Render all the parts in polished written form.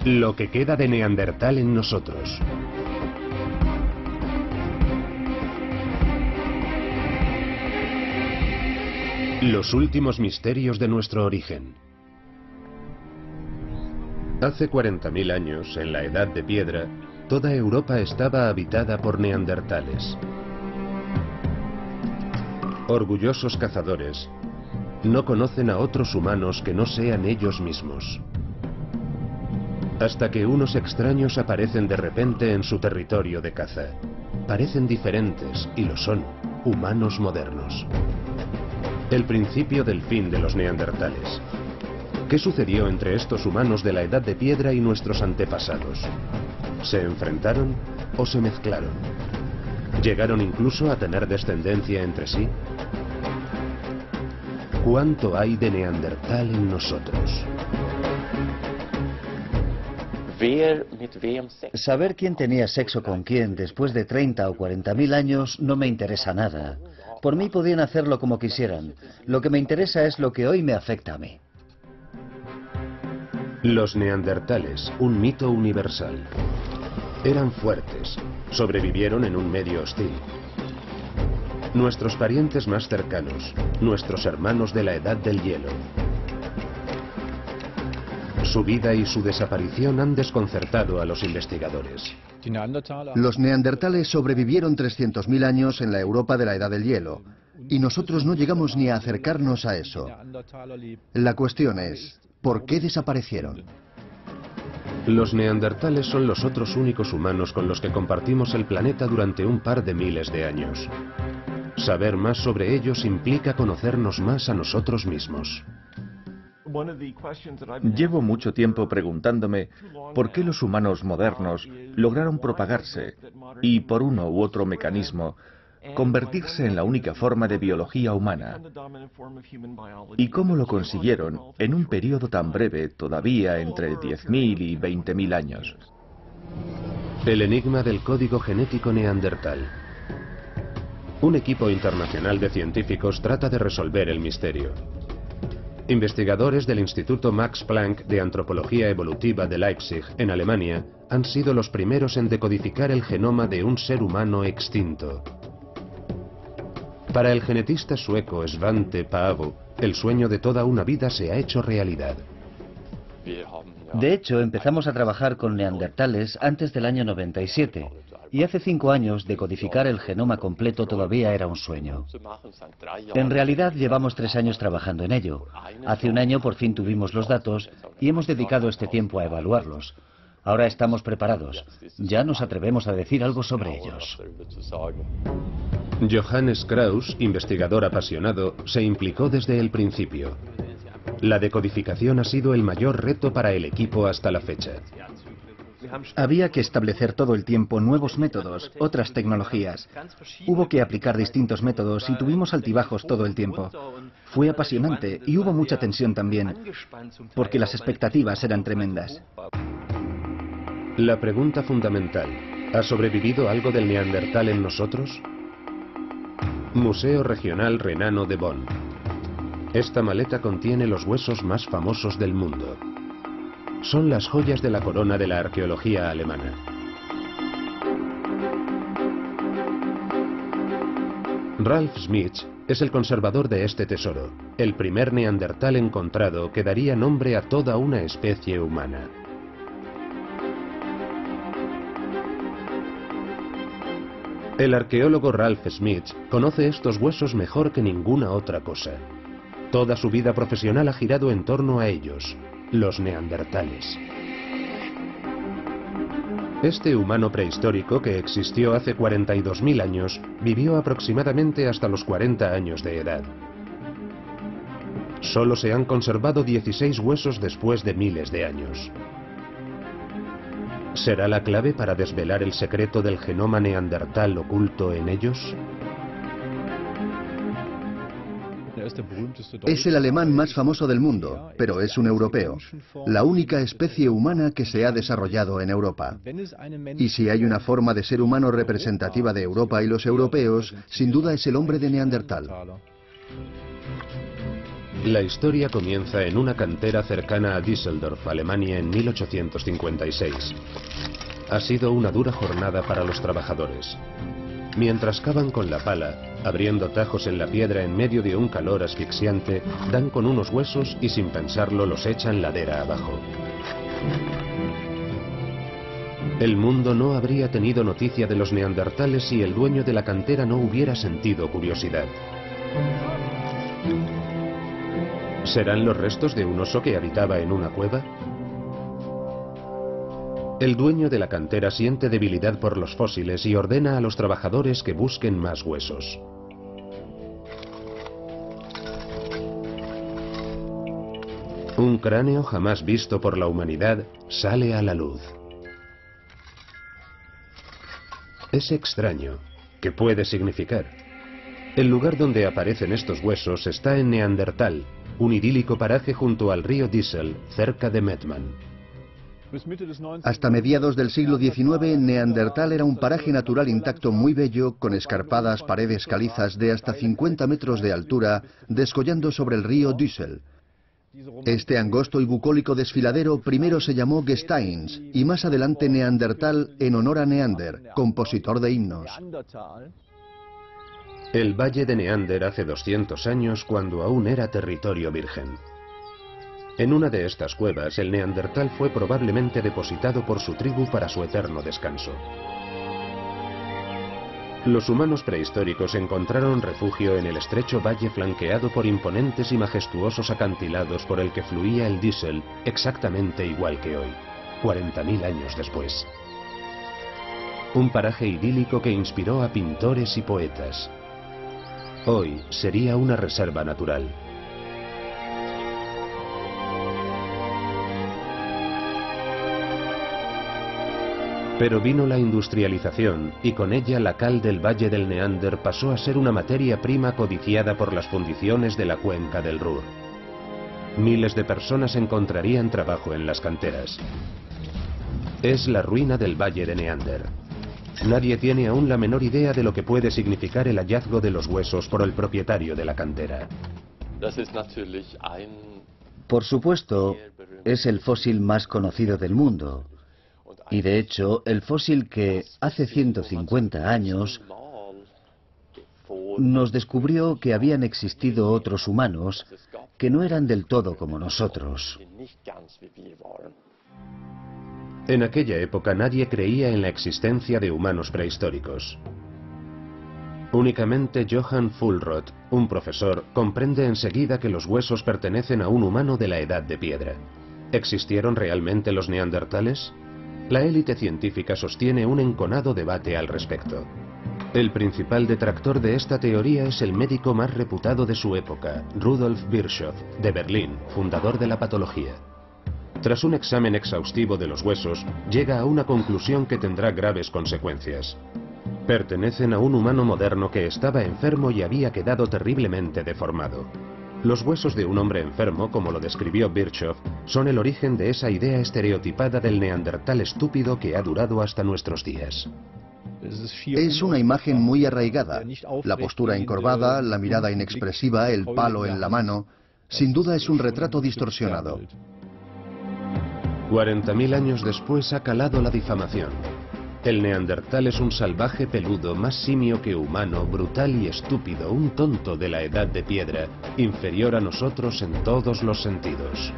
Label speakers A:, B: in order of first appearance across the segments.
A: Lo que queda de Neandertal en nosotros. Los últimos misterios de nuestro origen. Hace 40.000 años, en la Edad de Piedra, toda Europa estaba habitada por neandertales. Orgullosos cazadores, no conocen a otros humanos que no sean ellos mismos. Hasta que unos extraños aparecen de repente en su territorio de caza. Parecen diferentes, y lo son, humanos modernos. El principio del fin de los neandertales. ¿Qué sucedió entre estos humanos de la Edad de Piedra y nuestros antepasados? ¿Se enfrentaron o se mezclaron? ¿Llegaron incluso a tener descendencia entre sí? ¿Cuánto hay de neandertal en nosotros?
B: Saber quién tenía sexo con quién después de 30 o 40.000 años no me interesa nada. Por mí podían hacerlo como quisieran. Lo que me interesa es lo que hoy me afecta a mí.
A: Los neandertales, un mito universal. Eran fuertes, sobrevivieron en un medio hostil. Nuestros parientes más cercanos, nuestros hermanos de la Edad del Hielo. Su vida y su desaparición han desconcertado a los investigadores.
C: Los neandertales sobrevivieron 300.000 años en la Europa de la Edad del Hielo, y nosotros no llegamos ni a acercarnos a eso. La cuestión es, ¿por qué desaparecieron?
A: Los neandertales son los otros únicos humanos con los que compartimos el planeta durante un par de miles de años. Saber más sobre ellos implica conocernos más a nosotros mismos.
D: Llevo mucho tiempo preguntándome por qué los humanos modernos lograron propagarse y, por uno u otro mecanismo, convertirse en la única forma de biología humana. ¿Y cómo lo consiguieron en un periodo tan breve, todavía entre 10.000 y 20.000 años?
A: El enigma del código genético neandertal. Un equipo internacional de científicos trata de resolver el misterio. Investigadores del Instituto Max Planck de Antropología Evolutiva de Leipzig, en Alemania, han sido los primeros en decodificar el genoma de un ser humano extinto. Para el genetista sueco Svante Paavo, el sueño de toda una vida se ha hecho realidad.
B: De hecho, empezamos a trabajar con neandertales antes del año 97, y hace 5 años decodificar el genoma completo todavía era un sueño. En realidad llevamos 3 años trabajando en ello. Hace un año por fin tuvimos los datos y hemos dedicado este tiempo a evaluarlos. Ahora estamos preparados. Ya nos atrevemos a decir algo sobre ellos.
A: Johannes Kraus, investigador apasionado, se implicó desde el principio. La decodificación ha sido el mayor reto para el equipo hasta la fecha.
E: Había que establecer todo el tiempo nuevos métodos, otras tecnologías. Hubo que aplicar distintos métodos y tuvimos altibajos todo el tiempo. Fue apasionante y hubo mucha tensión también, porque las expectativas eran tremendas.
A: La pregunta fundamental, ¿ha sobrevivido algo del neandertal en nosotros? Museo Regional Renano de Bonn. Esta maleta contiene los huesos más famosos del mundo. Son las joyas de la corona de la arqueología alemana. Ralf Schmitz es el conservador de este tesoro, el primer neandertal encontrado que daría nombre a toda una especie humana. El arqueólogo Ralf Schmitz conoce estos huesos mejor que ninguna otra cosa. Toda su vida profesional ha girado en torno a ellos, los neandertales. Este humano prehistórico que existió hace 42.000 años vivió aproximadamente hasta los 40 años de edad. Solo se han conservado 16 huesos después de miles de años. ¿Será la clave para desvelar el secreto del genoma neandertal oculto en ellos?
C: Es el alemán más famoso del mundo, pero es un europeo. La única especie humana que se ha desarrollado en Europa. Y si hay una forma de ser humano representativa de Europa y los europeos, sin duda es el hombre de Neandertal.
A: La historia comienza en una cantera cercana a Düsseldorf, Alemania, en 1856. Ha sido una dura jornada para los trabajadores. Mientras cavan con la pala, abriendo tajos en la piedra en medio de un calor asfixiante, dan con unos huesos y sin pensarlo los echan ladera abajo. El mundo no habría tenido noticia de los neandertales si el dueño de la cantera no hubiera sentido curiosidad. ¿Serán los restos de un oso que habitaba en una cueva? El dueño de la cantera siente debilidad por los fósiles y ordena a los trabajadores que busquen más huesos. Un cráneo jamás visto por la humanidad sale a la luz. Es extraño. ¿Qué puede significar? El lugar donde aparecen estos huesos está en Neandertal, un idílico paraje junto al río Düssel, cerca de Mettmann.
C: Hasta mediados del siglo XIX, Neandertal era un paraje natural intacto muy bello, con escarpadas paredes calizas de hasta 50 metros de altura, descollando sobre el río Düssel. Este angosto y bucólico desfiladero primero se llamó Gesteins y más adelante Neandertal en honor a Neander, compositor de himnos.
A: El valle de Neander hace 200 años, cuando aún era territorio virgen. En una de estas cuevas, el neandertal fue probablemente depositado por su tribu para su eterno descanso. Los humanos prehistóricos encontraron refugio en el estrecho valle flanqueado por imponentes y majestuosos acantilados por el que fluía el Düssel, exactamente igual que hoy, 40.000 años después. Un paraje idílico que inspiró a pintores y poetas. Hoy sería una reserva natural. Pero vino la industrialización y con ella la cal del Valle del Neander pasó a ser una materia prima codiciada por las fundiciones de la cuenca del Ruhr. Miles de personas encontrarían trabajo en las canteras. Es la ruina del Valle de Neander. Nadie tiene aún la menor idea de lo que puede significar el hallazgo de los huesos por el propietario de la cantera.
B: Por supuesto, es el fósil más conocido del mundo. Y de hecho, el fósil que hace 150 años nos descubrió que habían existido otros humanos que no eran del todo como nosotros.
A: En aquella época nadie creía en la existencia de humanos prehistóricos. Únicamente Johann Fuhlrott, un profesor, comprende enseguida que los huesos pertenecen a un humano de la edad de piedra. ¿Existieron realmente los neandertales? La élite científica sostiene un enconado debate al respecto. El principal detractor de esta teoría es el médico más reputado de su época, Rudolf Virchow, de Berlín, fundador de la patología. Tras un examen exhaustivo de los huesos, llega a una conclusión que tendrá graves consecuencias. Pertenecen a un humano moderno que estaba enfermo y había quedado terriblemente deformado. Los huesos de un hombre enfermo, como lo describió Virchow, son el origen de esa idea estereotipada del neandertal estúpido que ha durado hasta nuestros días.
C: Es una imagen muy arraigada. La postura encorvada, la mirada inexpresiva, el palo en la mano. Sin duda es un retrato distorsionado.
A: 40.000 años después ha calado la difamación. El neandertal es un salvaje peludo, más simio que humano, brutal y estúpido, un tonto de la edad de piedra, inferior a nosotros en todos los sentidos.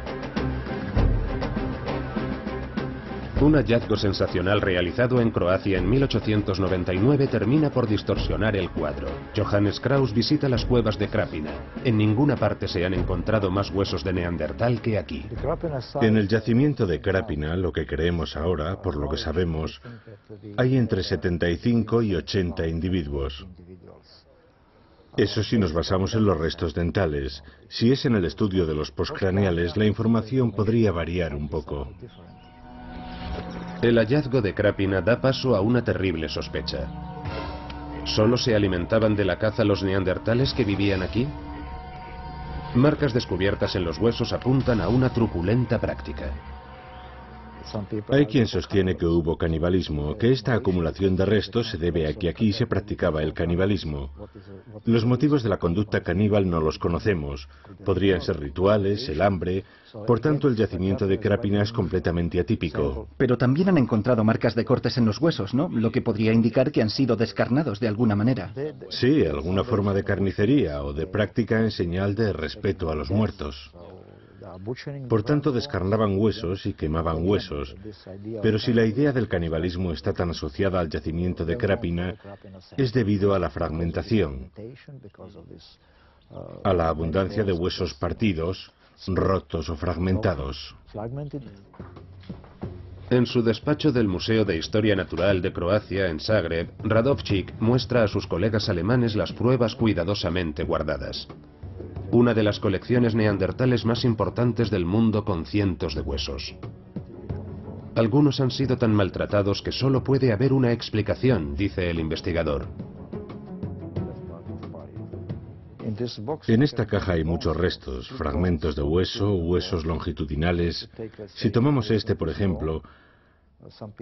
A: Un hallazgo sensacional realizado en Croacia en 1899 termina por distorsionar el cuadro. Johannes Krauss visita las cuevas de Krapina. En ninguna parte se han encontrado más huesos de neandertal que aquí.
F: En el yacimiento de Krapina, lo que creemos ahora, por lo que sabemos, hay entre 75 y 80 individuos. Eso si nos basamos en los restos dentales. Si es en el estudio de los postcraneales, la información podría variar un poco.
A: El hallazgo de Krapina da paso a una terrible sospecha. ¿Solo se alimentaban de la caza los neandertales que vivían aquí? Marcas descubiertas en los huesos apuntan a una truculenta práctica.
F: Hay quien sostiene que hubo canibalismo, que esta acumulación de restos se debe a que aquí se practicaba el canibalismo. Los motivos de la conducta caníbal no los conocemos. Podrían ser rituales, el hambre. Por tanto, el yacimiento de Krapina es completamente atípico.
E: Pero también han encontrado marcas de cortes en los huesos, ¿no? Lo que podría indicar que han sido descarnados de alguna manera.
F: Sí, alguna forma de carnicería o de práctica en señal de respeto a los muertos. Por tanto, descarnaban huesos y quemaban huesos. Pero si la idea del canibalismo está tan asociada al yacimiento de Krapina, es debido a la fragmentación, a la abundancia de huesos partidos, rotos o fragmentados.
A: En su despacho del Museo de Historia Natural de Croacia, en Zagreb, Radovčić muestra a sus colegas alemanes las pruebas cuidadosamente guardadas. Una de las colecciones neandertales más importantes del mundo con cientos de huesos. Algunos han sido tan maltratados que solo puede haber una explicación, dice el investigador.
F: En esta caja hay muchos restos, fragmentos de hueso, huesos longitudinales. Si tomamos este, por ejemplo,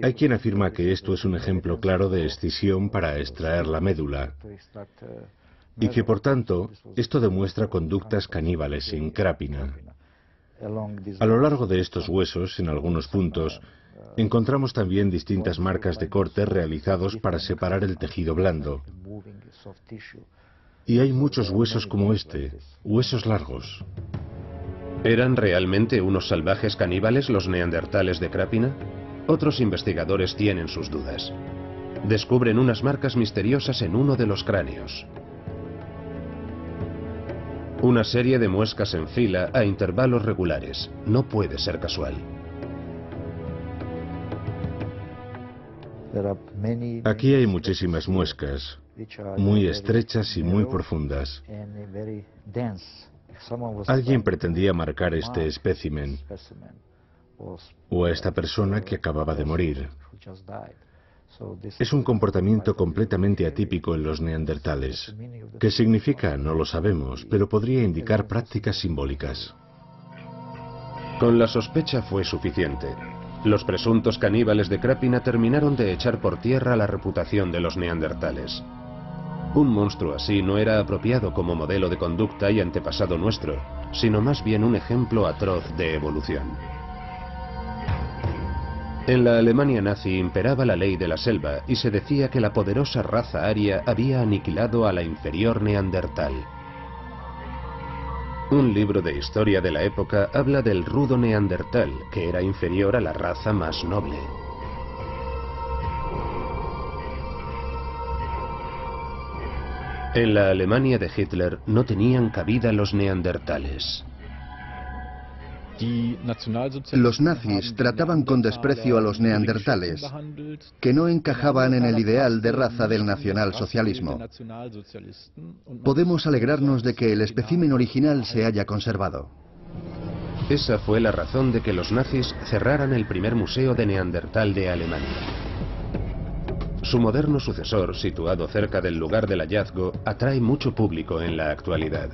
F: hay quien afirma que esto es un ejemplo claro de escisión para extraer la médula. Y que, por tanto, esto demuestra conductas caníbales en Krapina. A lo largo de estos huesos, en algunos puntos, encontramos también distintas marcas de corte realizados para separar el tejido blando. Y hay muchos huesos como este, huesos largos.
A: ¿Eran realmente unos salvajes caníbales los neandertales de Krapina? Otros investigadores tienen sus dudas. Descubren unas marcas misteriosas en uno de los cráneos. Una serie de muescas en fila a intervalos regulares. No puede ser casual.
F: Aquí hay muchísimas muescas, muy estrechas y muy profundas. Alguien pretendía marcar este espécimen, o a esta persona que acababa de morir. Es un comportamiento completamente atípico en los neandertales. ¿Qué significa? No lo sabemos, pero podría indicar prácticas simbólicas.
A: Con la sospecha fue suficiente. Los presuntos caníbales de Krapina terminaron de echar por tierra la reputación de los neandertales. Un monstruo así no era apropiado como modelo de conducta y antepasado nuestro, sino más bien un ejemplo atroz de evolución. En la Alemania nazi imperaba la ley de la selva y se decía que la poderosa raza aria había aniquilado a la inferior neandertal. Un libro de historia de la época habla del rudo neandertal, que era inferior a la raza más noble. En la Alemania de Hitler no tenían cabida los neandertales.
C: Los nazis trataban con desprecio a los neandertales, que no encajaban en el ideal de raza del nacionalsocialismo. Podemos alegrarnos de que el espécimen original se haya conservado.
A: Esa fue la razón de que los nazis cerraran el primer museo de Neandertal de Alemania. Su moderno sucesor, situado cerca del lugar del hallazgo, atrae mucho público en la actualidad.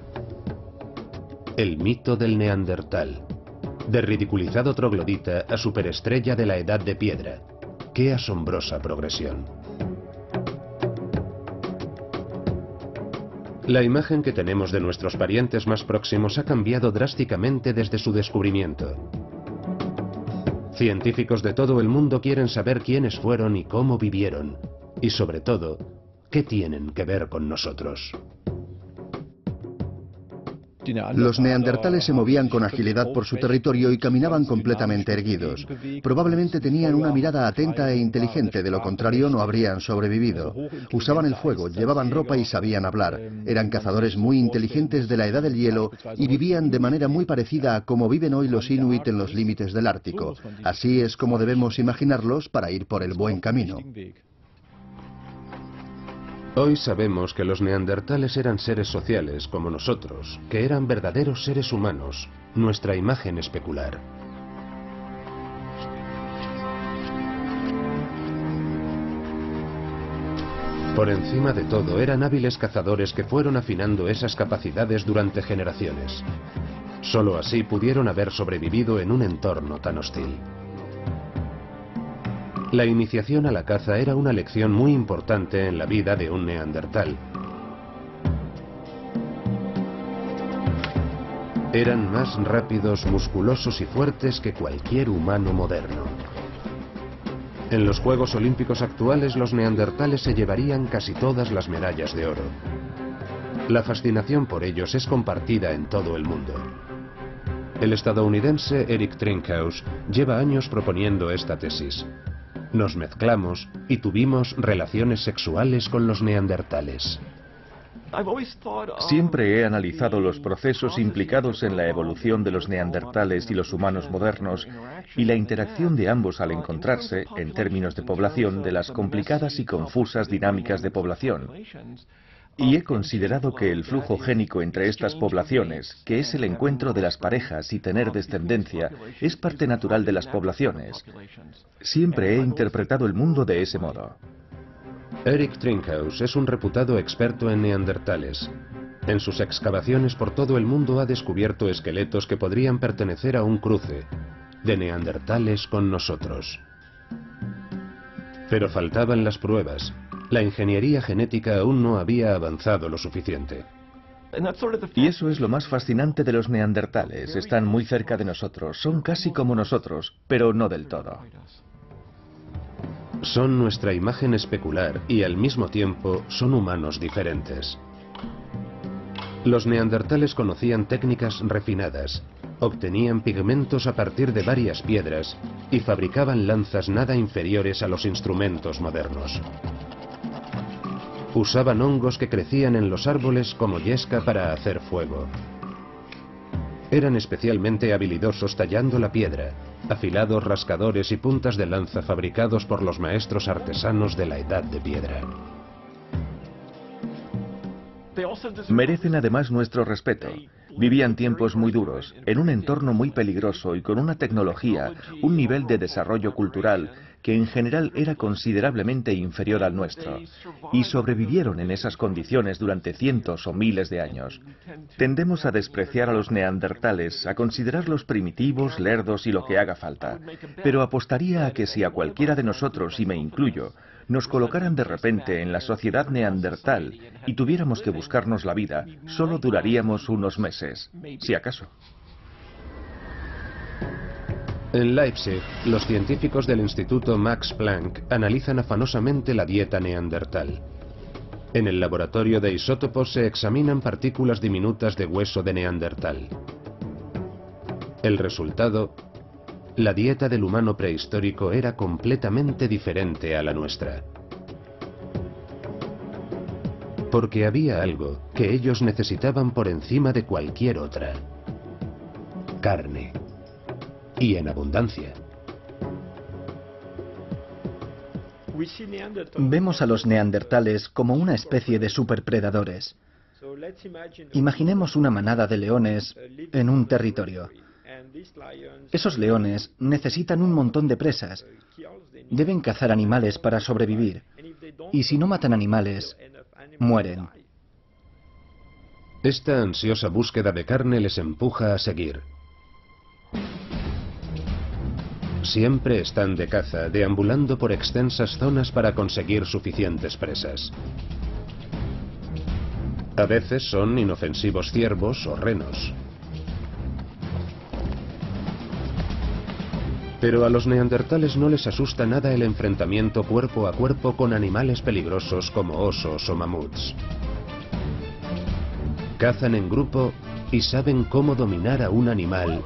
A: El mito del Neandertal. De ridiculizado troglodita a superestrella de la Edad de Piedra. ¡Qué asombrosa progresión! La imagen que tenemos de nuestros parientes más próximos ha cambiado drásticamente desde su descubrimiento. Científicos de todo el mundo quieren saber quiénes fueron y cómo vivieron. Y sobre todo, ¿qué tienen que ver con nosotros?
C: Los neandertales se movían con agilidad por su territorio y caminaban completamente erguidos. Probablemente tenían una mirada atenta e inteligente, de lo contrario no habrían sobrevivido. Usaban el fuego, llevaban ropa y sabían hablar. Eran cazadores muy inteligentes de la edad del hielo y vivían de manera muy parecida a como viven hoy los inuit en los límites del Ártico. Así es como debemos imaginarlos para ir por el buen camino.
A: Hoy sabemos que los neandertales eran seres sociales como nosotros, que eran verdaderos seres humanos, nuestra imagen especular. Por encima de todo, eran hábiles cazadores que fueron afinando esas capacidades durante generaciones. Solo así pudieron haber sobrevivido en un entorno tan hostil. La iniciación a la caza era una lección muy importante en la vida de un neandertal. Eran más rápidos, musculosos y fuertes que cualquier humano moderno. En los Juegos Olímpicos actuales, los neandertales se llevarían casi todas las medallas de oro. La fascinación por ellos es compartida en todo el mundo. El estadounidense Eric Trinkhaus lleva años proponiendo esta tesis. Nos mezclamos y tuvimos relaciones sexuales con los neandertales.
D: Siempre he analizado los procesos implicados en la evolución de los neandertales y los humanos modernos y la interacción de ambos al encontrarse, en términos de población, de las complicadas y confusas dinámicas de población. Y he considerado que el flujo génico entre estas poblaciones, que es el encuentro de las parejas y tener descendencia, es parte natural de las poblaciones. Siempre he interpretado el mundo de ese modo.
A: Eric Trinkhaus es un reputado experto en neandertales. En sus excavaciones por todo el mundo ha descubierto esqueletos que podrían pertenecer a un cruce de neandertales con nosotros. Pero faltaban las pruebas. La ingeniería genética aún no había avanzado lo suficiente.
D: Y eso es lo más fascinante de los neandertales. Están muy cerca de nosotros, son casi como nosotros, pero no del todo.
A: Son nuestra imagen especular y al mismo tiempo son humanos diferentes. Los neandertales conocían técnicas refinadas, obtenían pigmentos a partir de varias piedras y fabricaban lanzas nada inferiores a los instrumentos modernos. Usaban hongos que crecían en los árboles como yesca para hacer fuego. Eran especialmente habilidosos tallando la piedra, afilados rascadores y puntas de lanza fabricados por los maestros artesanos de la Edad de Piedra.
D: Merecen además nuestro respeto. Vivían tiempos muy duros, en un entorno muy peligroso y con una tecnología, un nivel de desarrollo cultural que en general era considerablemente inferior al nuestro, y sobrevivieron en esas condiciones durante cientos o miles de años. Tendemos a despreciar a los neandertales, a considerarlos primitivos, lerdos y lo que haga falta, pero apostaría a que si a cualquiera de nosotros, y me incluyo, nos colocaran de repente en la sociedad neandertal y tuviéramos que buscarnos la vida, solo duraríamos unos meses, si acaso.
A: En Leipzig, los científicos del Instituto Max Planck analizan afanosamente la dieta neandertal. En el laboratorio de isótopos se examinan partículas diminutas de hueso de neandertal. El resultado: la dieta del humano prehistórico era completamente diferente a la nuestra. Porque había algo que ellos necesitaban por encima de cualquier otra: carne. Y en abundancia.
E: Vemos a los neandertales como una especie de superpredadores. Imaginemos una manada de leones en un territorio. Esos leones necesitan un montón de presas. Deben cazar animales para sobrevivir. Y si no matan animales, mueren.
A: Esta ansiosa búsqueda de carne les empuja a seguir. Siempre están de caza, deambulando por extensas zonas para conseguir suficientes presas. A veces son inofensivos ciervos o renos. Pero a los neandertales no les asusta nada el enfrentamiento cuerpo a cuerpo con animales peligrosos como osos o mamuts. Cazan en grupo y saben cómo dominar a un animal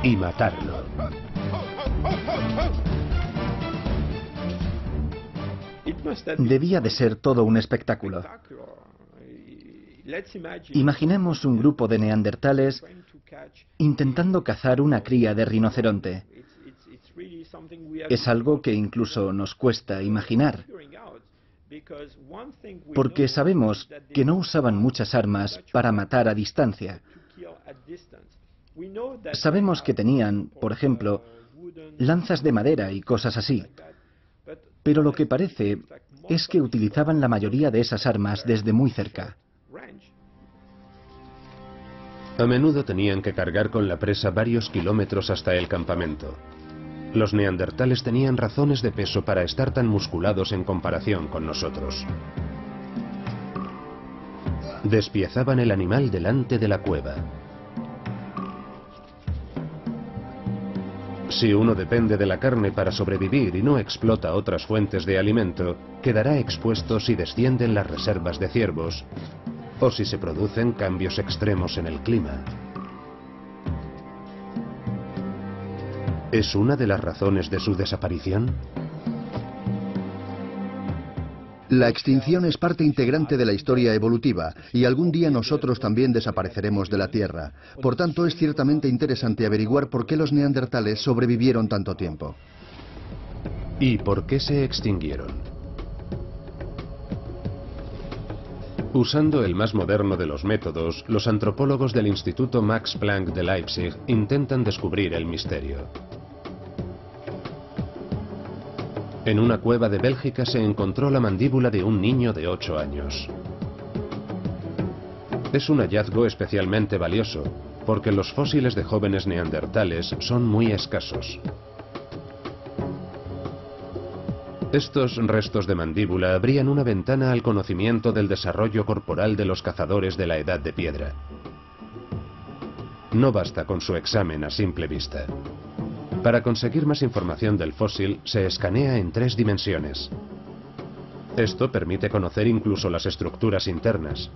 A: y matarlo.
E: Debía de ser todo un espectáculo. Imaginemos un grupo de neandertales intentando cazar una cría de rinoceronte. Es algo que incluso nos cuesta imaginar, porque sabemos que no usaban muchas armas para matar a distancia. Sabemos que tenían, por ejemplo, lanzas de madera y cosas así, pero lo que parece es que utilizaban la mayoría de esas armas desde muy cerca.
A: A menudo tenían que cargar con la presa varios kilómetros hasta el campamento. Los neandertales tenían razones de peso para estar tan musculados en comparación con nosotros. Despiezaban el animal delante de la cueva. Si uno depende de la carne para sobrevivir y no explota otras fuentes de alimento, quedará expuesto si descienden las reservas de ciervos o si se producen cambios extremos en el clima. ¿Es una de las razones de su desaparición?
C: La extinción es parte integrante de la historia evolutiva y algún día nosotros también desapareceremos de la Tierra. Por tanto, es ciertamente interesante averiguar por qué los neandertales sobrevivieron tanto tiempo.
A: ¿Y por qué se extinguieron? Usando el más moderno de los métodos, los antropólogos del Instituto Max Planck de Leipzig intentan descubrir el misterio. En una cueva de Bélgica se encontró la mandíbula de un niño de 8 años. Es un hallazgo especialmente valioso, porque los fósiles de jóvenes neandertales son muy escasos. Estos restos de mandíbula abrían una ventana al conocimiento del desarrollo corporal de los cazadores de la Edad de Piedra. No basta con su examen a simple vista. Para conseguir más información del fósil, se escanea en 3 dimensiones. Esto permite conocer incluso las estructuras internas.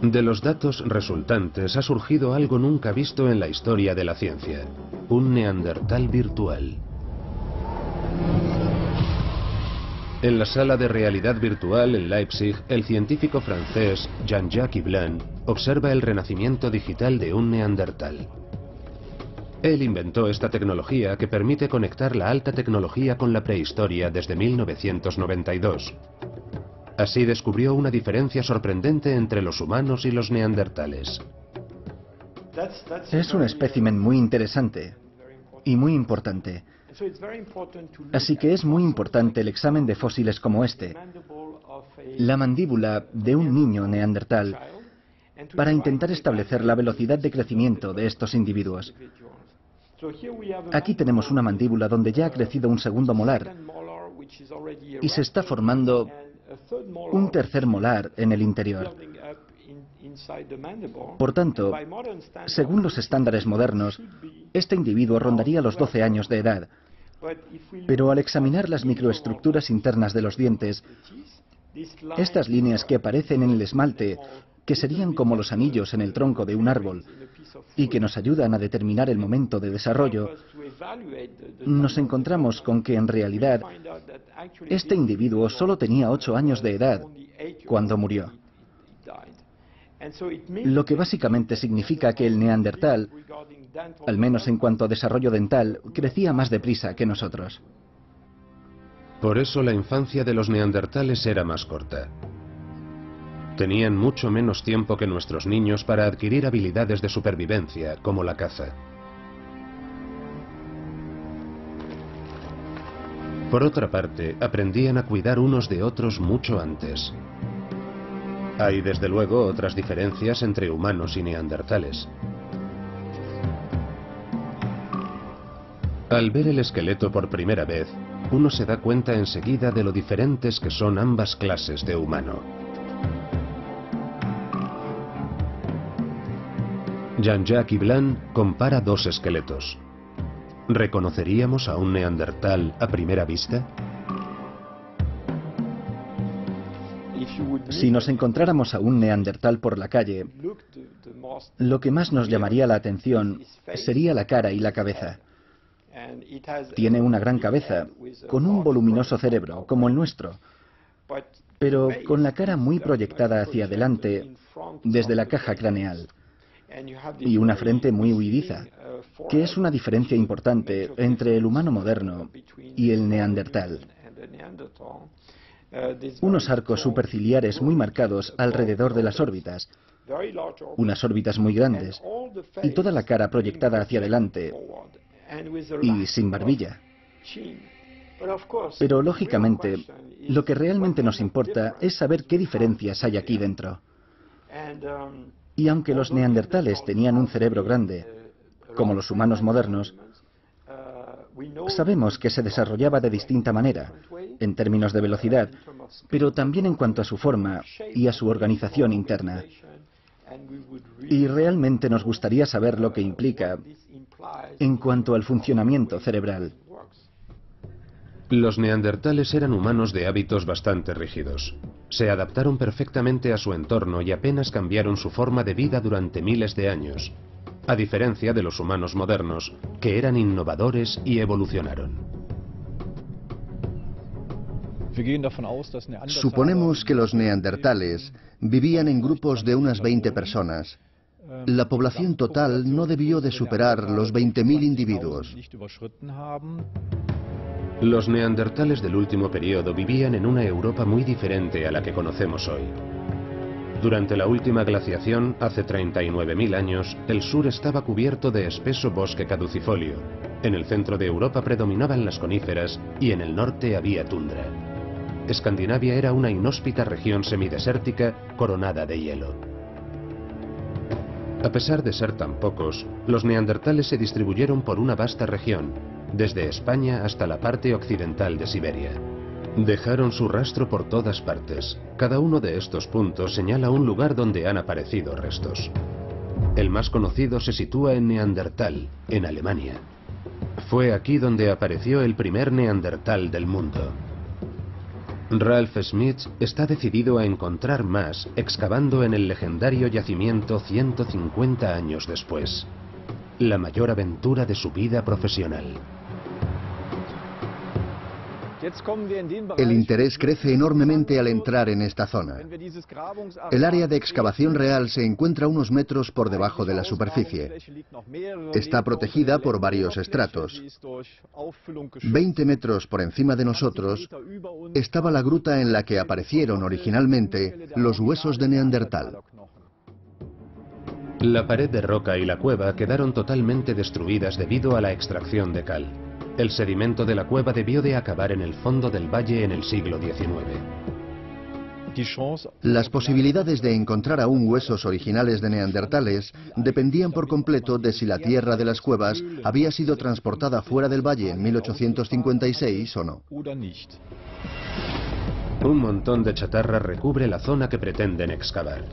A: De los datos resultantes ha surgido algo nunca visto en la historia de la ciencia: un neandertal virtual. En la sala de realidad virtual en Leipzig, el científico francés Jean-Jacques Hiblin observa el renacimiento digital de un neandertal. Él inventó esta tecnología que permite conectar la alta tecnología con la prehistoria desde 1992. Así descubrió una diferencia sorprendente entre los humanos y los neandertales.
E: Es un espécimen muy interesante y muy importante. Así que es muy importante el examen de fósiles como este, la mandíbula de un niño neandertal, para intentar establecer la velocidad de crecimiento de estos individuos. Aquí tenemos una mandíbula donde ya ha crecido un segundo molar y se está formando un tercer molar en el interior. Por tanto, según los estándares modernos, este individuo rondaría los 12 años de edad. Pero al examinar las microestructuras internas de los dientes, estas líneas que aparecen en el esmalte, que serían como los anillos en el tronco de un árbol y que nos ayudan a determinar el momento de desarrollo, nos encontramos con que en realidad este individuo solo tenía 8 años de edad cuando murió. Lo que básicamente significa que el neandertal, al menos en cuanto a desarrollo dental, crecía más deprisa que nosotros.
A: Por eso la infancia de los neandertales era más corta. Tenían mucho menos tiempo que nuestros niños para adquirir habilidades de supervivencia, como la caza. Por otra parte, aprendían a cuidar unos de otros mucho antes. Hay desde luego otras diferencias entre humanos y neandertales. Al ver el esqueleto por primera vez, uno se da cuenta enseguida de lo diferentes que son ambas clases de humano. Jean-Jacques Hiblin compara 2 esqueletos. ¿Reconoceríamos a un neandertal a primera vista?
E: Si nos encontráramos a un neandertal por la calle, lo que más nos llamaría la atención sería la cara y la cabeza. Tiene una gran cabeza, con un voluminoso cerebro, como el nuestro, pero con la cara muy proyectada hacia adelante desde la caja craneal, y una frente muy huidiza, que es una diferencia importante entre el humano moderno y el neandertal. Unos arcos superciliares muy marcados alrededor de las órbitas, unas órbitas muy grandes, y toda la cara proyectada hacia adelante y sin barbilla. Pero lógicamente, lo que realmente nos importa es saber qué diferencias hay aquí dentro. Y aunque los neandertales tenían un cerebro grande, como los humanos modernos, Sabemos que se desarrollaba de distinta manera, en términos de velocidad, pero también en cuanto a su forma y a su organización interna. Y realmente nos gustaría saber lo que implica en cuanto al funcionamiento cerebral.
A: Los neandertales eran humanos de hábitos bastante rígidos. Se adaptaron perfectamente a su entorno y apenas cambiaron su forma de vida durante miles de años, a diferencia de los humanos modernos, que eran innovadores y evolucionaron.
C: Suponemos que los neandertales vivían en grupos de unas 20 personas. La población total no debió de superar los 20.000 individuos.
A: Los neandertales del último periodo vivían en una Europa muy diferente a la que conocemos hoy. Durante la última glaciación, hace 39.000 años, el sur estaba cubierto de espeso bosque caducifolio. En el centro de Europa predominaban las coníferas y en el norte había tundra. Escandinavia era una inhóspita región semidesértica coronada de hielo. A pesar de ser tan pocos, los neandertales se distribuyeron por una vasta región, desde España hasta la parte occidental de Siberia. Dejaron su rastro por todas partes. Cada uno de estos puntos señala un lugar donde han aparecido restos. El más conocido se sitúa en Neandertal, en Alemania. Fue aquí donde apareció el primer neandertal del mundo. Ralph Schmitz está decidido a encontrar más, excavando en el legendario yacimiento 150 años después. La mayor aventura de su vida profesional.
C: El interés crece enormemente al entrar en esta zona. El área de excavación real se encuentra unos metros por debajo de la superficie. Está protegida por varios estratos. 20 metros por encima de nosotros estaba la gruta en la que aparecieron originalmente los huesos de Neandertal.
A: La pared de roca y la cueva quedaron totalmente destruidas debido a la extracción de cal. El sedimento de la cueva debió de acabar en el fondo del valle en el siglo XIX.
C: Las posibilidades de encontrar aún huesos originales de neandertales dependían por completo de si la tierra de las cuevas había sido transportada fuera del valle en 1856 o no.
A: Un montón de chatarra recubre la zona que pretenden excavar.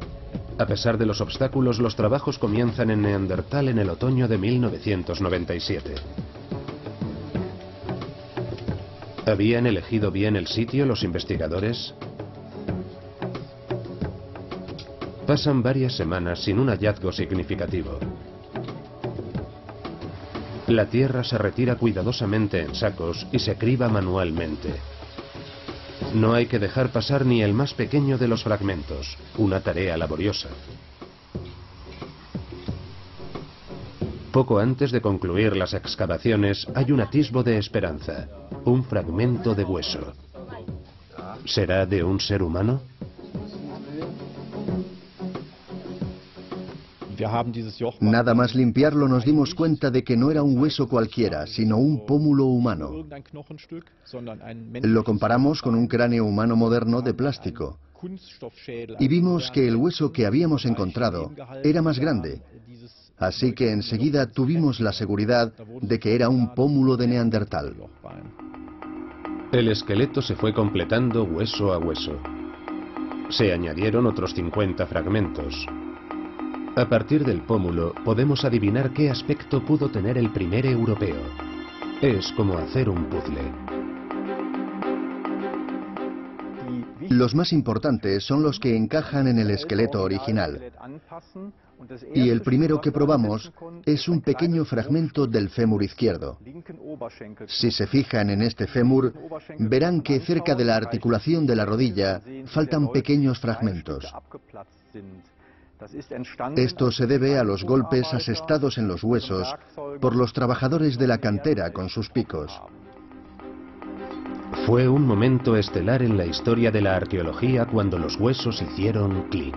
A: A pesar de los obstáculos, los trabajos comienzan en Neandertal en el otoño de 1997. ¿Habían elegido bien el sitio los investigadores? Pasan varias semanas sin un hallazgo significativo. La tierra se retira cuidadosamente en sacos y se criba manualmente. No hay que dejar pasar ni el más pequeño de los fragmentos, una tarea laboriosa. Poco antes de concluir las excavaciones hay un atisbo de esperanza, un fragmento de hueso. ¿Será de un ser humano?
C: Nada más limpiarlo nos dimos cuenta de que no era un hueso cualquiera, sino un pómulo humano. Lo comparamos con un cráneo humano moderno de plástico y vimos que el hueso que habíamos encontrado era más grande. Así que enseguida tuvimos la seguridad de que era un pómulo de Neandertal.
A: El esqueleto se fue completando hueso a hueso. Se añadieron otros 50 fragmentos. A partir del pómulo podemos adivinar qué aspecto pudo tener el primer europeo. Es como hacer un puzzle.
C: Los más importantes son los que encajan en el esqueleto original. Y el primero que probamos es un pequeño fragmento del fémur izquierdo. Si se fijan en este fémur, verán que cerca de la articulación de la rodilla faltan pequeños fragmentos. Esto se debe a los golpes asestados en los huesos por los trabajadores de la cantera con sus picos.
A: Fue un momento estelar en la historia de la arqueología cuando los huesos hicieron clic.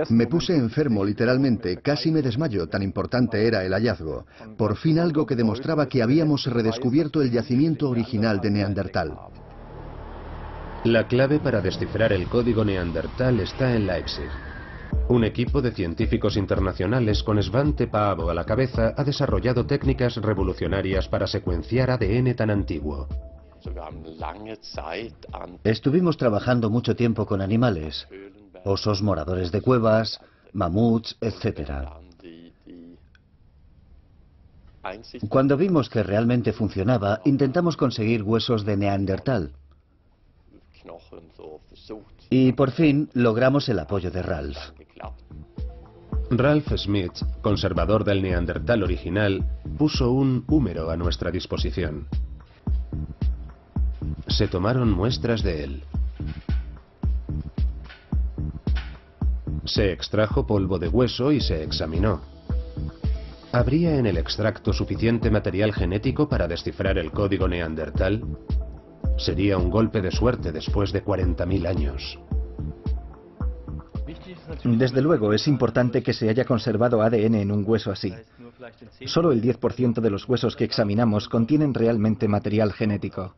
C: Me puse enfermo literalmente, casi me desmayo, tan importante era el hallazgo. Por fin algo que demostraba que habíamos redescubierto el yacimiento original de Neandertal.
A: La clave para descifrar el código Neandertal está en Leipzig. Un equipo de científicos internacionales con Svante Paavo a la cabeza ha desarrollado técnicas revolucionarias para secuenciar ADN tan antiguo.
B: Estuvimos trabajando mucho tiempo con animales, osos moradores de cuevas, mamuts, etc. Cuando vimos que realmente funcionaba, intentamos conseguir huesos de Neandertal. Y por fin logramos el apoyo de Ralph.
A: Ralph Smith, conservador del Neandertal original, puso un húmero a nuestra disposición. Se tomaron muestras de él. Se extrajo polvo de hueso y se examinó. ¿Habría en el extracto suficiente material genético para descifrar el código neandertal? Sería un golpe de suerte después de 40.000 años.
E: Desde luego, es importante que se haya conservado ADN en un hueso así. Solo el 10% de los huesos que examinamos contienen realmente material genético.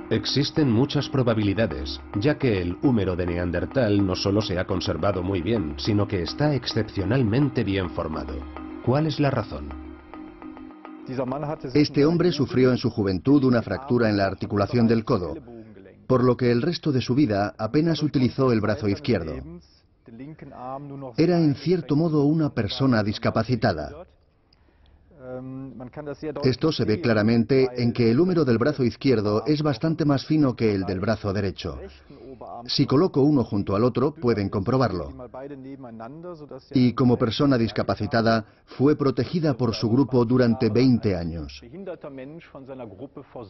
A: Existen muchas probabilidades, ya que el húmero de Neandertal no solo se ha conservado muy bien, sino que está excepcionalmente bien formado. ¿Cuál es la razón?
C: Este hombre sufrió en su juventud una fractura en la articulación del codo, por lo que el resto de su vida apenas utilizó el brazo izquierdo. Era en cierto modo una persona discapacitada. Esto se ve claramente en que el húmero del brazo izquierdo es bastante más fino que el del brazo derecho. Si coloco uno junto al otro, pueden comprobarlo. Y como persona discapacitada, fue protegida por su grupo durante 20 años.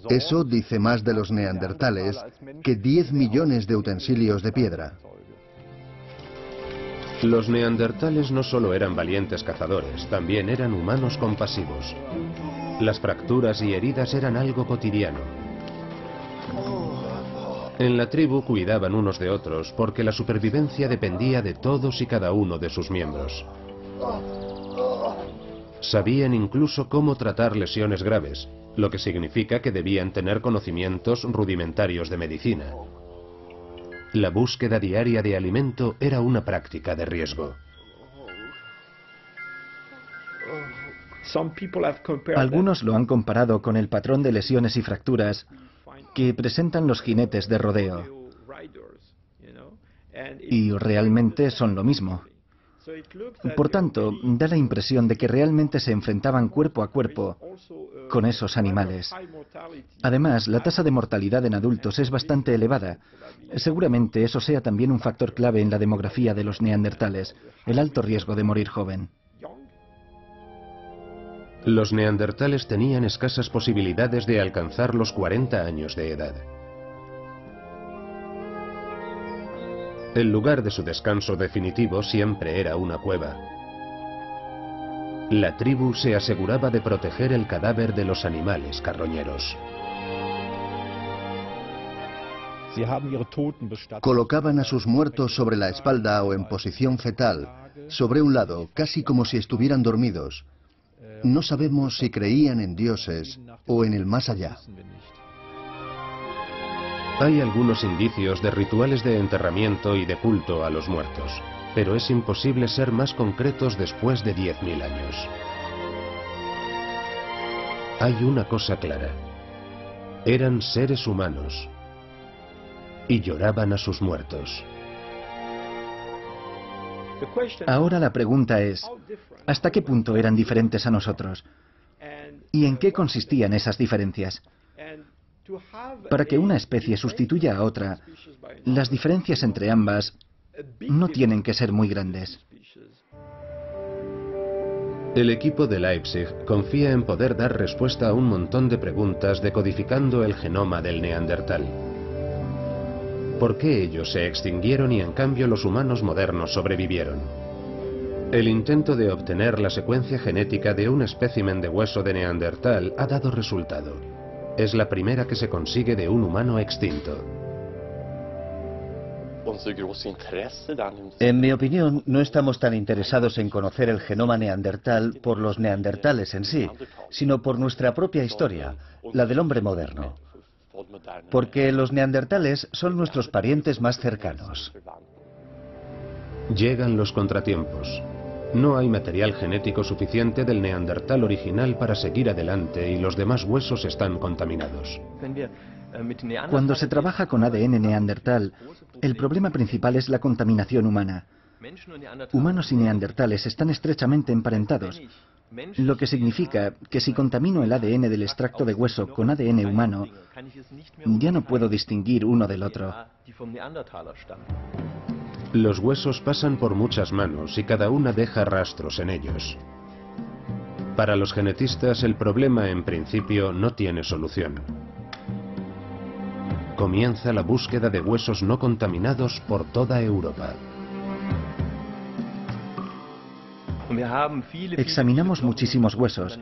C: Eso dice más de los neandertales que 10 millones de utensilios de piedra.
A: Los neandertales no solo eran valientes cazadores, también eran humanos compasivos. Las fracturas y heridas eran algo cotidiano. En la tribu cuidaban unos de otros porque la supervivencia dependía de todos y cada uno de sus miembros. Sabían incluso cómo tratar lesiones graves, lo que significa que debían tener conocimientos rudimentarios de medicina. La búsqueda diaria de alimento era una práctica de riesgo.
E: Algunos lo han comparado con el patrón de lesiones y fracturas que presentan los jinetes de rodeo. Y realmente son lo mismo. Por tanto, da la impresión de que realmente se enfrentaban cuerpo a cuerpo con esos animales. Además, la tasa de mortalidad en adultos es bastante elevada. Seguramente eso sea también un factor clave en la demografía de los neandertales, el alto riesgo de morir joven.
A: Los neandertales tenían escasas posibilidades de alcanzar los 40 años de edad. El lugar de su descanso definitivo siempre era una cueva. La tribu se aseguraba de proteger el cadáver de los animales carroñeros.
C: Colocaban a sus muertos sobre la espalda o en posición fetal, sobre un lado, casi como si estuvieran dormidos. No sabemos si creían en dioses o en el más allá.
A: Hay algunos indicios de rituales de enterramiento y de culto a los muertos, pero es imposible ser más concretos después de 10.000 años. Hay una cosa clara. Eran seres humanos y lloraban a sus muertos.
E: Ahora la pregunta es, ¿hasta qué punto eran diferentes a nosotros? ¿Y en qué consistían esas diferencias? Para que una especie sustituya a otra, las diferencias entre ambas no tienen que ser muy grandes.
A: El equipo de Leipzig confía en poder dar respuesta a un montón de preguntas decodificando el genoma del neandertal. ¿Por qué ellos se extinguieron y en cambio los humanos modernos sobrevivieron? El intento de obtener la secuencia genética de un espécimen de hueso de neandertal ha dado resultado. Es la primera que se consigue de un humano extinto.
B: En mi opinión, no estamos tan interesados en conocer el genoma neandertal por los neandertales en sí, sino por nuestra propia historia, la del hombre moderno. Porque los neandertales son nuestros parientes más cercanos.
A: Llegan los contratiempos. No hay material genético suficiente del neandertal original para seguir adelante y los demás huesos están contaminados.
E: Cuando se trabaja con ADN neandertal, el problema principal es la contaminación humana. Humanos y neandertales están estrechamente emparentados, lo que significa que si contamino el ADN del extracto de hueso con ADN humano, ya no puedo distinguir uno del otro.
A: Los huesos pasan por muchas manos y cada una deja rastros en ellos. Para los genetistas, el problema en principio no tiene solución. Comienza la búsqueda de huesos no contaminados por toda Europa.
E: Examinamos muchísimos huesos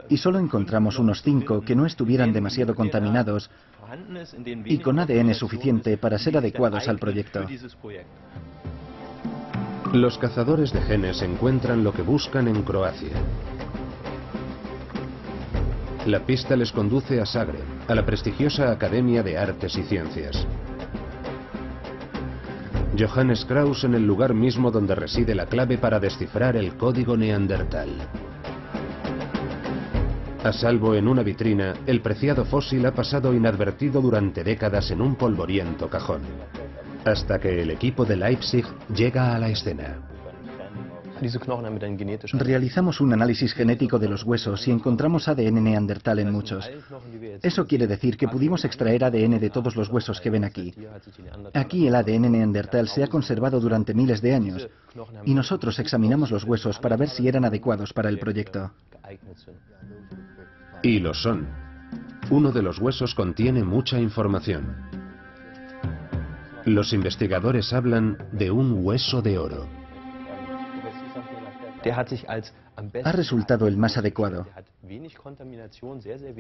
E: y solo encontramos unos 5 que no estuvieran demasiado contaminados y con ADN suficiente para ser adecuados al proyecto.
A: Los cazadores de genes encuentran lo que buscan en Croacia. La pista les conduce a Zagreb, a la prestigiosa Academia de Artes y Ciencias. Johannes Kraus en el lugar mismo donde reside la clave para descifrar el código neandertal. A salvo en una vitrina, el preciado fósil ha pasado inadvertido durante décadas en un polvoriento cajón, hasta que el equipo de Leipzig llega a la escena.
E: Realizamos un análisis genético de los huesos y encontramos ADN neandertal en muchos. Eso quiere decir que pudimos extraer ADN de todos los huesos que ven aquí. Aquí el ADN neandertal se ha conservado durante miles de años y nosotros examinamos los huesos para ver si eran adecuados para el proyecto.
A: Y lo son. Uno de los huesos contiene mucha información. Los investigadores hablan de un hueso de oro.
E: Ha resultado el más adecuado.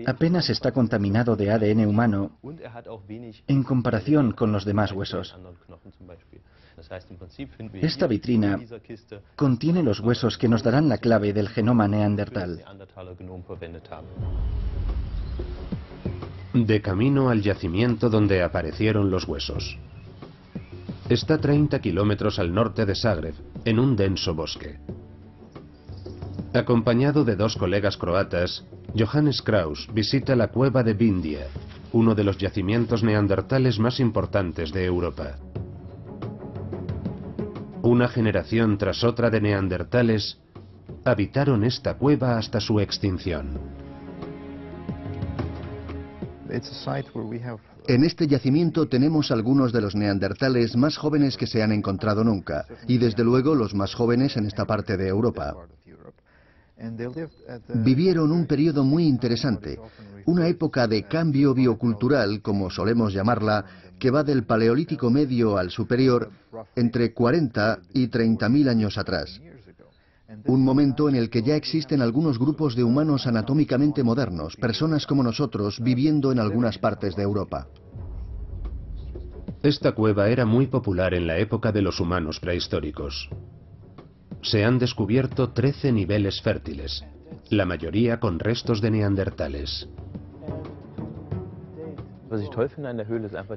E: Apenas está contaminado de ADN humano en comparación con los demás huesos. Esta vitrina contiene los huesos que nos darán la clave del genoma neandertal.
A: De camino al yacimiento donde aparecieron los huesos. Está 30 kilómetros al norte de Zagreb, en un denso bosque. Acompañado de 2 colegas croatas, Johannes Kraus visita la cueva de Vindia, uno de los yacimientos neandertales más importantes de Europa. Una generación tras otra de neandertales habitaron esta cueva hasta su extinción.
C: En este yacimiento tenemos algunos de los neandertales más jóvenes que se han encontrado nunca, y desde luego los más jóvenes en esta parte de Europa. Vivieron un periodo muy interesante, una época de cambio biocultural, como solemos llamarla, que va del Paleolítico Medio al Superior, entre 40 y 30.000 años atrás. Un momento en el que ya existen algunos grupos de humanos anatómicamente modernos, personas como nosotros, viviendo en algunas partes de Europa.
A: Esta cueva era muy popular en la época de los humanos prehistóricos. Se han descubierto 13 niveles fértiles, la mayoría con restos de neandertales.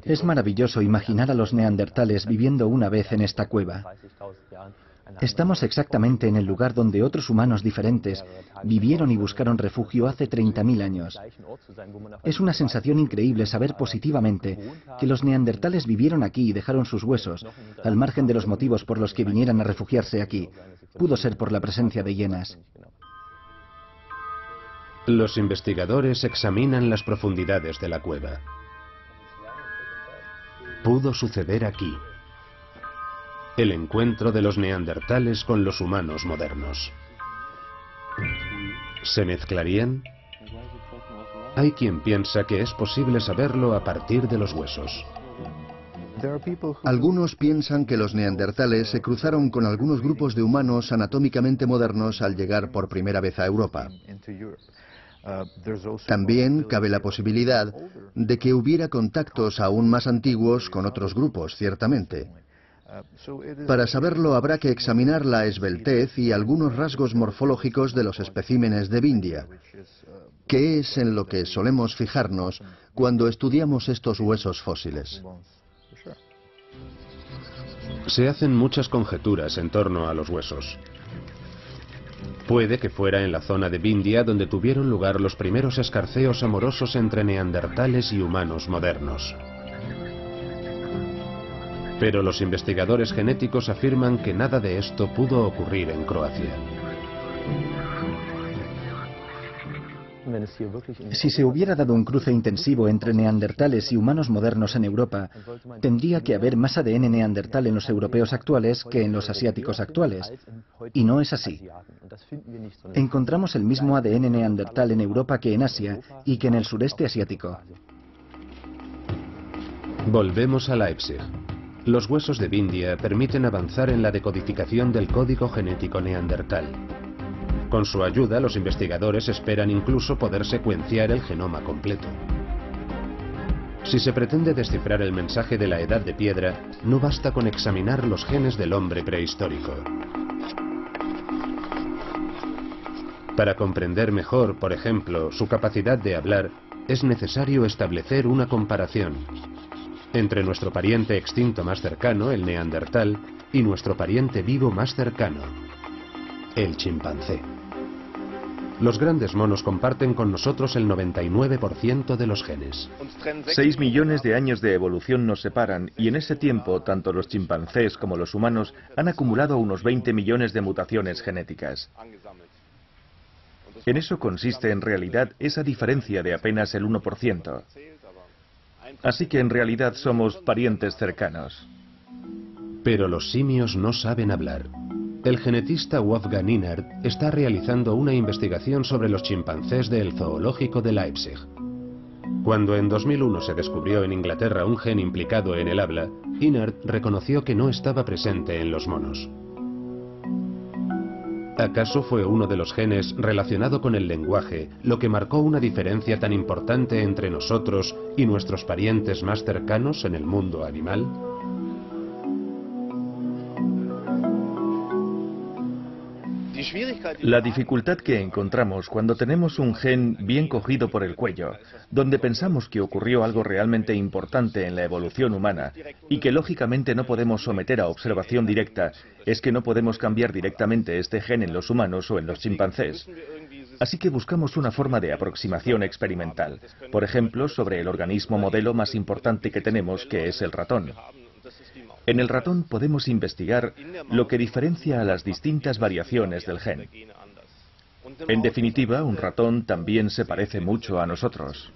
E: Es maravilloso imaginar a los neandertales viviendo una vez en esta cueva. Estamos exactamente en el lugar donde otros humanos diferentes vivieron y buscaron refugio hace 30.000 años. Es una sensación increíble saber positivamente que los neandertales vivieron aquí y dejaron sus huesos, al margen de los motivos por los que vinieran a refugiarse aquí. Pudo ser por la presencia de hienas.
A: Los investigadores examinan las profundidades de la cueva. Pudo suceder aquí. El encuentro de los neandertales con los humanos modernos. ¿Se mezclarían? Hay quien piensa que es posible saberlo a partir de los huesos.
C: Algunos piensan que los neandertales se cruzaron con algunos grupos de humanos anatómicamente modernos al llegar por primera vez a Europa. También cabe la posibilidad de que hubiera contactos aún más antiguos con otros grupos, ciertamente. Para saberlo habrá que examinar la esbeltez y algunos rasgos morfológicos de los especímenes de Vindia, que es en lo que solemos fijarnos cuando estudiamos estos huesos fósiles.
A: Se hacen muchas conjeturas en torno a los huesos. Puede que fuera en la zona de Vindia donde tuvieron lugar los primeros escarceos amorosos entre neandertales y humanos modernos. Pero los investigadores genéticos afirman que nada de esto pudo ocurrir en Croacia.
E: Si se hubiera dado un cruce intensivo entre neandertales y humanos modernos en Europa, tendría que haber más ADN neandertal en los europeos actuales que en los asiáticos actuales. Y no es así. Encontramos el mismo ADN neandertal en Europa que en Asia y que en el sureste asiático.
A: Volvemos a Leipzig. Los huesos de Vindia permiten avanzar en la decodificación del código genético neandertal. Con su ayuda, los investigadores esperan incluso poder secuenciar el genoma completo. Si se pretende descifrar el mensaje de la edad de piedra, no basta con examinar los genes del hombre prehistórico. Para comprender mejor, por ejemplo, su capacidad de hablar, es necesario establecer una comparación entre nuestro pariente extinto más cercano, el neandertal, y nuestro pariente vivo más cercano, el chimpancé. Los grandes monos comparten con nosotros el 99% de los genes.
D: 6 millones de años de evolución nos separan y en ese tiempo tanto los chimpancés como los humanos han acumulado unos 20 millones de mutaciones genéticas. En eso consiste en realidad esa diferencia de apenas el 1%. Así que en realidad somos parientes cercanos.
A: Pero los simios no saben hablar. El genetista Wolfgang Innert está realizando una investigación sobre los chimpancés del zoológico de Leipzig. Cuando en 2001 se descubrió en Inglaterra un gen implicado en el habla, Innert reconoció que no estaba presente en los monos. ¿Acaso fue uno de los genes relacionado con el lenguaje lo que marcó una diferencia tan importante entre nosotros y nuestros parientes más cercanos en el mundo animal?
D: La dificultad que encontramos cuando tenemos un gen bien cogido por el cuello, donde pensamos que ocurrió algo realmente importante en la evolución humana y que lógicamente no podemos someter a observación directa, es que no podemos cambiar directamente este gen en los humanos o en los chimpancés. Así que buscamos una forma de aproximación experimental, por ejemplo, sobre el organismo modelo más importante que tenemos, que es el ratón. En el ratón podemos investigar lo que diferencia a las distintas variaciones del gen. En definitiva, un ratón también se parece mucho a nosotros.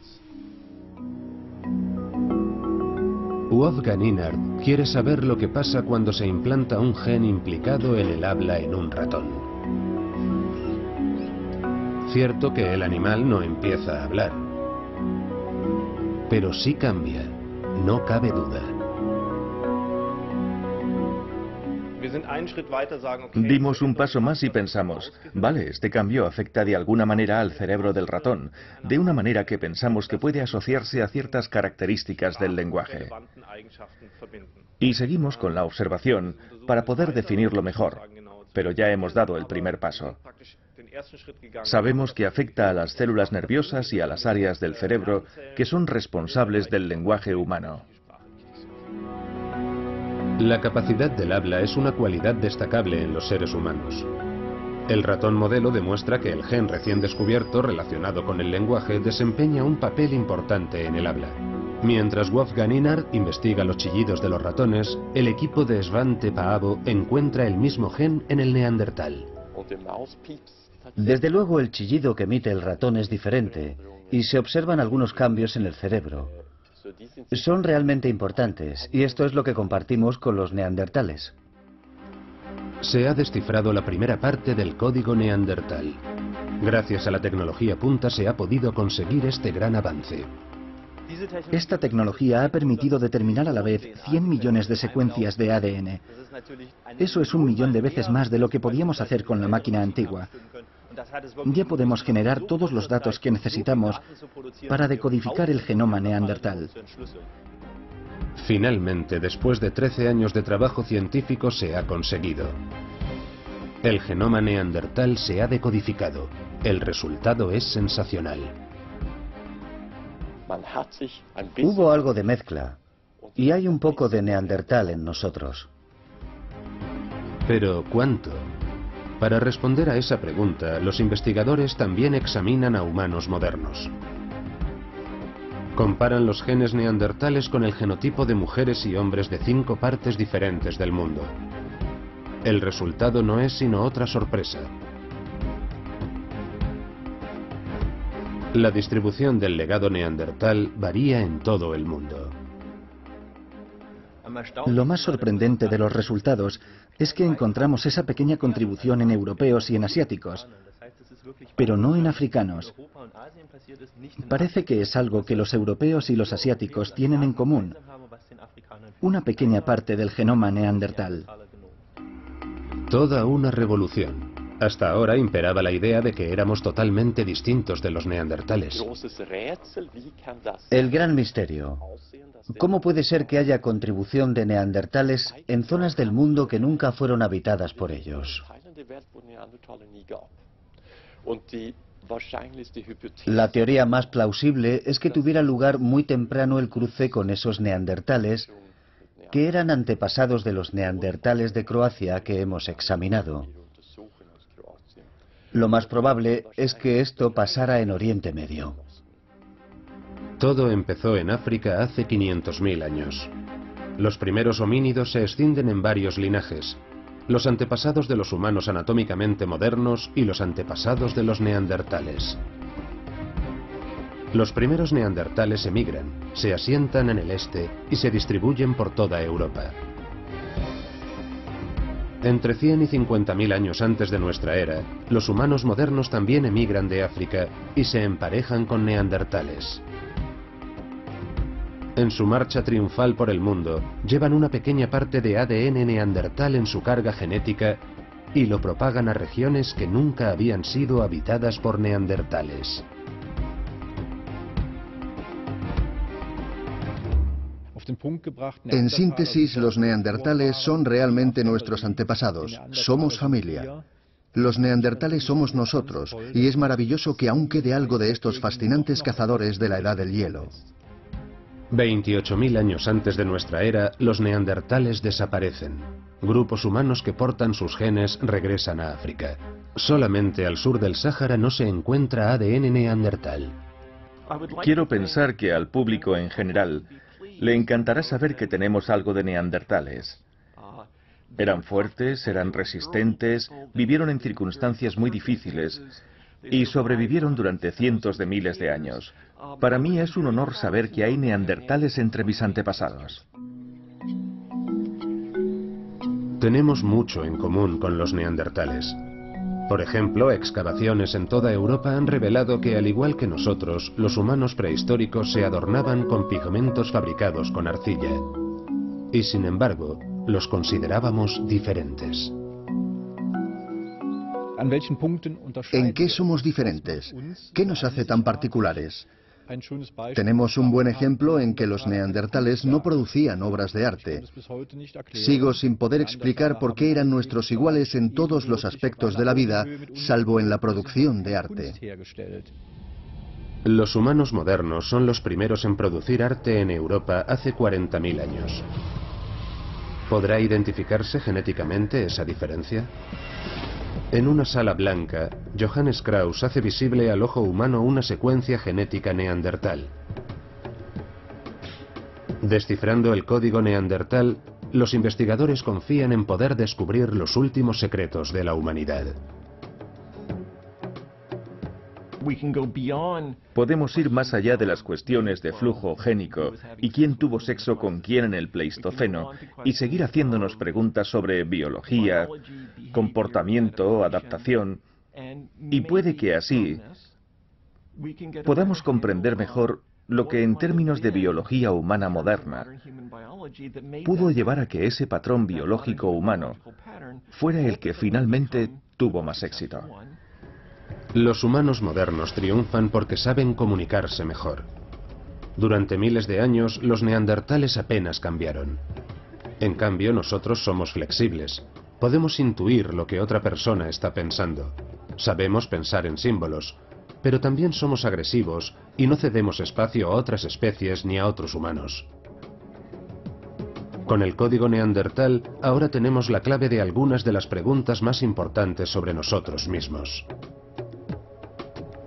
A: Wolfgang Innert quiere saber lo que pasa cuando se implanta un gen implicado en el habla en un ratón. Cierto que el animal no empieza a hablar, pero sí cambia, no cabe duda.
D: Dimos un paso más y pensamos, vale, este cambio afecta de alguna manera al cerebro del ratón, de una manera que pensamos que puede asociarse a ciertas características del lenguaje. Y seguimos con la observación para poder definirlo mejor, pero ya hemos dado el primer paso. Sabemos que afecta a las células nerviosas y a las áreas del cerebro que son responsables del lenguaje humano.
A: La capacidad del habla es una cualidad destacable en los seres humanos. El ratón modelo demuestra que el gen recién descubierto relacionado con el lenguaje desempeña un papel importante en el habla. Mientras Wolfgang Innert investiga los chillidos de los ratones, el equipo de Svante Paavo encuentra el mismo gen en el neandertal.
B: Desde luego el chillido que emite el ratón es diferente y se observan algunos cambios en el cerebro. Son realmente importantes y esto es lo que compartimos con los neandertales.
A: Se ha descifrado la primera parte del código neandertal. Gracias a la tecnología punta se ha podido conseguir este gran avance.
E: Esta tecnología ha permitido determinar a la vez 100 millones de secuencias de ADN. Eso es 1 millón de veces más de lo que podíamos hacer con la máquina antigua. Ya podemos generar todos los datos que necesitamos para decodificar el genoma neandertal.
A: Finalmente, después de 13 años de trabajo científico, se ha conseguido. El genoma neandertal se ha decodificado. El resultado es sensacional.
B: Hubo algo de mezcla y hay un poco de neandertal en nosotros.
A: Pero ¿cuánto? Para responder a esa pregunta, los investigadores también examinan a humanos modernos. Comparan los genes neandertales con el genotipo de mujeres y hombres de 5 partes diferentes del mundo. El resultado no es sino otra sorpresa. La distribución del legado neandertal varía en todo el mundo.
E: Lo más sorprendente de los resultados es que encontramos esa pequeña contribución en europeos y en asiáticos, pero no en africanos. Parece que es algo que los europeos y los asiáticos tienen en común, una pequeña parte del genoma neandertal.
A: Toda una revolución. Hasta ahora imperaba la idea de que éramos totalmente distintos de los neandertales.
B: El gran misterio. ¿Cómo puede ser que haya contribución de neandertales en zonas del mundo que nunca fueron habitadas por ellos? La teoría más plausible es que tuviera lugar muy temprano el cruce con esos neandertales que eran antepasados de los neandertales de Croacia que hemos examinado. Lo más probable es que esto pasara en Oriente Medio.
A: Todo empezó en África hace 500.000 años. Los primeros homínidos se extienden en varios linajes. Los antepasados de los humanos anatómicamente modernos y los antepasados de los neandertales. Los primeros neandertales emigran, se asientan en el este y se distribuyen por toda Europa. Entre 100 y 50.000 años antes de nuestra era, los humanos modernos también emigran de África y se emparejan con neandertales. En su marcha triunfal por el mundo, llevan una pequeña parte de ADN neandertal en su carga genética y lo propagan a regiones que nunca habían sido habitadas por neandertales.
C: En síntesis, los neandertales son realmente nuestros antepasados. Somos familia. Los neandertales somos nosotros, y es maravilloso que aún quede algo de estos fascinantes cazadores de la edad del hielo.
A: 28.000 años antes de nuestra era, los neandertales desaparecen. Grupos humanos que portan sus genes regresan a África. Solamente al sur del Sáhara no se encuentra ADN neandertal.
D: Quiero pensar que al público en general le encantará saber que tenemos algo de neandertales. Eran fuertes, eran resistentes, vivieron en circunstancias muy difíciles y sobrevivieron durante cientos de miles de años. Para mí es un honor saber que hay neandertales entre mis antepasados.
A: Tenemos mucho en común con los neandertales. Por ejemplo, excavaciones en toda Europa han revelado que, al igual que nosotros, los humanos prehistóricos se adornaban con pigmentos fabricados con arcilla. Y sin embargo, los considerábamos diferentes.
C: ¿En qué somos diferentes? ¿Qué nos hace tan particulares? Tenemos un buen ejemplo en que los neandertales no producían obras de arte. Sigo sin poder explicar por qué eran nuestros iguales en todos los aspectos de la vida, salvo en la producción de arte.
A: Los humanos modernos son los primeros en producir arte en Europa hace 40.000 años. ¿Podrá identificarse genéticamente esa diferencia? En una sala blanca, Johannes Krauss hace visible al ojo humano una secuencia genética neandertal. Descifrando el código neandertal, los investigadores confían en poder descubrir los últimos secretos de la humanidad.
D: Podemos ir más allá de las cuestiones de flujo génico y quién tuvo sexo con quién en el Pleistoceno y seguir haciéndonos preguntas sobre biología, comportamiento, adaptación, y puede que así podamos comprender mejor lo que en términos de biología humana moderna pudo llevar a que ese patrón biológico humano fuera el que finalmente tuvo más éxito.
A: Los humanos modernos triunfan porque saben comunicarse mejor. Durante miles de años, los neandertales apenas cambiaron. En cambio, nosotros somos flexibles. Podemos intuir lo que otra persona está pensando. Sabemos pensar en símbolos, pero también somos agresivos y no cedemos espacio a otras especies ni a otros humanos. Con el código neandertal, ahora tenemos la clave de algunas de las preguntas más importantes sobre nosotros mismos.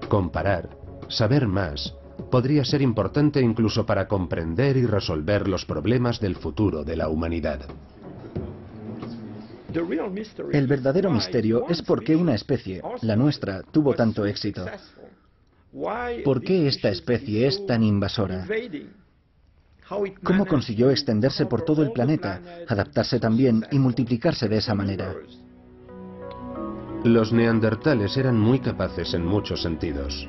A: Comparar, saber más, podría ser importante incluso para comprender y resolver los problemas del futuro de la humanidad.
E: El verdadero misterio es por qué una especie, la nuestra, tuvo tanto éxito. ¿Por qué esta especie es tan invasora? ¿Cómo consiguió extenderse por todo el planeta, adaptarse también y multiplicarse de esa manera?
A: Los neandertales eran muy capaces en muchos sentidos.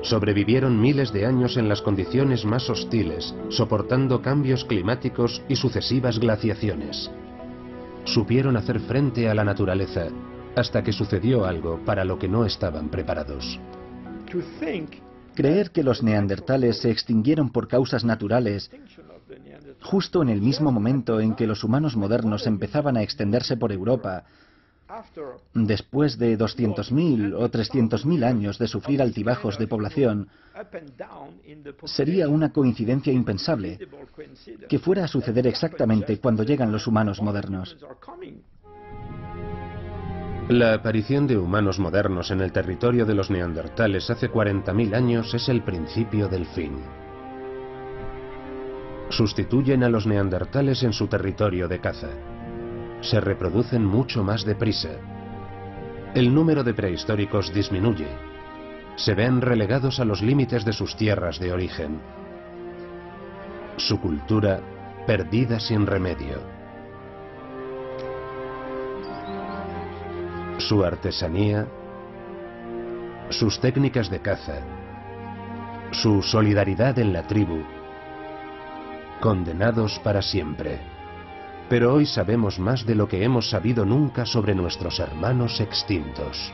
A: Sobrevivieron miles de años en las condiciones más hostiles, soportando cambios climáticos y sucesivas glaciaciones. Supieron hacer frente a la naturaleza, hasta que sucedió algo para lo que no estaban preparados.
E: Creer que los neandertales se extinguieron por causas naturales, justo en el mismo momento en que los humanos modernos empezaban a extenderse por Europa, después de 200.000 o 300.000 años de sufrir altibajos de población, sería una coincidencia impensable que fuera a suceder exactamente cuando llegan los humanos modernos.
A: La aparición de humanos modernos en el territorio de los neandertales hace 40.000 años es el principio del fin. Sustituyen a los neandertales en su territorio de caza. Se reproducen mucho más deprisa. El número de prehistóricos disminuye. Se ven relegados a los límites de sus tierras de origen. Su cultura perdida sin remedio. Su artesanía, sus técnicas de caza, su solidaridad en la tribu, condenados para siempre. Pero hoy sabemos más de lo que hemos sabido nunca sobre nuestros hermanos extintos.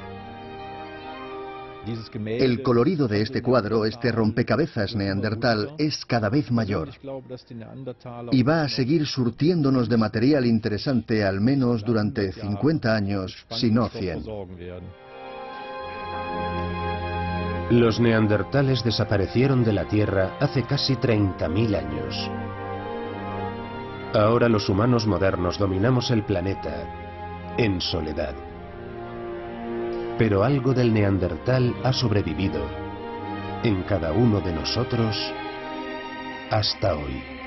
C: El colorido de este cuadro, este rompecabezas neandertal, es cada vez mayor. Y va a seguir surtiéndonos de material interesante al menos durante 50 años, si no 100.
A: Los neandertales desaparecieron de la Tierra hace casi 30.000 años. Ahora los humanos modernos dominamos el planeta en soledad. Pero algo del neandertal ha sobrevivido en cada uno de nosotros hasta hoy.